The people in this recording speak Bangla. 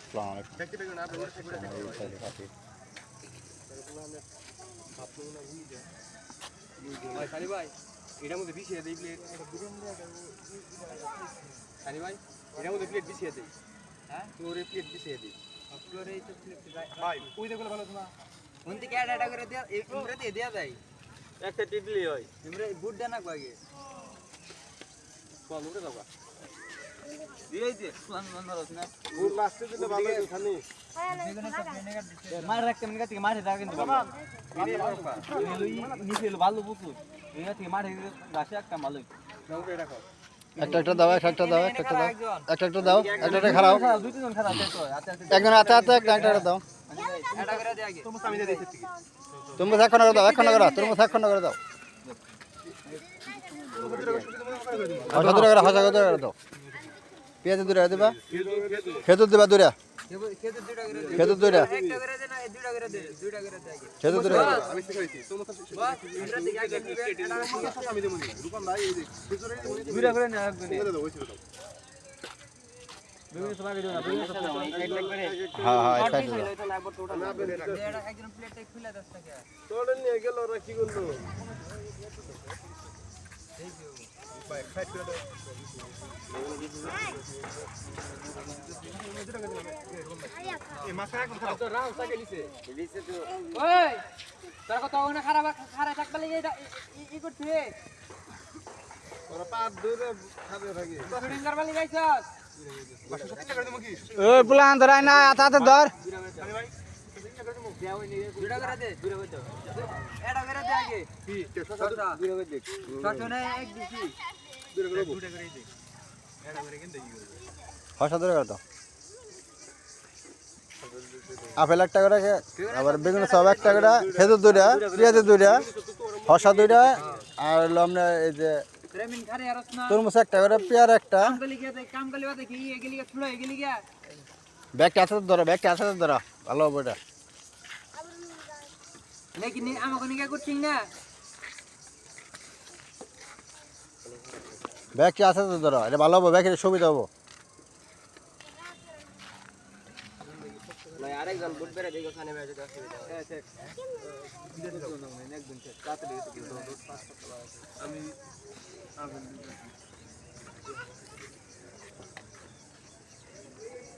আসসালামু সানি ভাই এটার মধ্যে বিছিয়ে দেই প্লেট সানি ভাই এটার মধ্যে প্লেট বিছিয়ে দেই হ্যাঁ ফ্লোরে প্লেট বিছিয়ে দেই ফ্লোরে এই তো প্লেট ভাই ওই দেখো ভালো না কোন থেকে অ্যাড করে দেয়া ইমরে দিয়ে দেয়া যায় একটা টিডলি হয় ইমরে বুট দেন না আগে বল উঠে দাও দিয়েই দে প্ল্যান বানারস না বুট লাস্টে দিলে ভালো হবে খালি মার রাখতে মনে থেকে মারে দাও কিন্তু বাবা নিচে ভালো বুঝু এখান থেকে মারে গাছে একটা ভালো নাও রে রাখো একটা দাও একটা দাও একটা খারাও দুই তিনজন খারাপ দেয় তো একজন আতে একটা দাও এটা করে দে আগে তুমি সামনে দিয়ে দিতে তুমি এখন করে দাও তুমি এখন করে দাও হাসা করে দাও পেঁয়াজ দূরে দিবা খেজুর দিবা দূরে খেজুর দূরে একটা করে দে না দুইটা করে দে দুইটা করে দে আগে খেজুর দূরে আমি শিখাইছি তুমি বাস ইন্দ্র থেকে আগে এটা আমি দেব নি রূপম ভাই এই যে খেজুর দুইটা করে না একদম করে দাও ওইটা দাও বিভিন্ন সময় ভিডিও না বিভিন্ন সময় এক লাখ করে হ্যাঁ এটা এটা লাগবে টোটাল না বেরে রাখ এটা একজন প্লেটে খুলে 10 টাকা তোড় নিয়ে গেল ওরা কি করলো ভাই খাই করে দাও এই মাথা একদম খারাপ তো রাও সাইকে লিছে তো ওই তোর কথা ওনা খারাপ খারাপ থাকবে লাগে ই করতে ওরা পাত দূরে খাবে ভাগে ফিঙ্গার বালি গাইছস ওই বুলান ধরাই না আতে ধর দুইটা করে দে দুইটা করে দাও এটা করে দে আগে কি দুইটা করে দে সবসময় এক দিছি দুইটা করে দুইটা করে দে এটা করে কিনতে কি করবে হাসা দূরে করে দাও আপেল একটা করে আবার বেগুন সব একটা করে খেজুর দূরে পেঁয়াজ দূরে হসা দূরে আর হলো আমরা এই যে রেমিন খারে আরস না তরমুজ একটা করে পেয়ার একটা কামগলি গিয়া দেখ কামগলি বাদে কি এগলি গিয়া ছুলো এগলি গিয়া ব্যাগটা আছে ধরো ভালো হবে এটা লেকিন আমাকে নিকা করছিস না ব্যাগটা আছে তো ধরো এটা ভালো হবে ব্যাগের সুবিধা হবো ভাই আরেকজন বুট বেরে দেখো খানে বেরে যেতে অসুবিধা হ্যাঁ ঠিক একদম ঠিক তাড়াতাড়ি আমি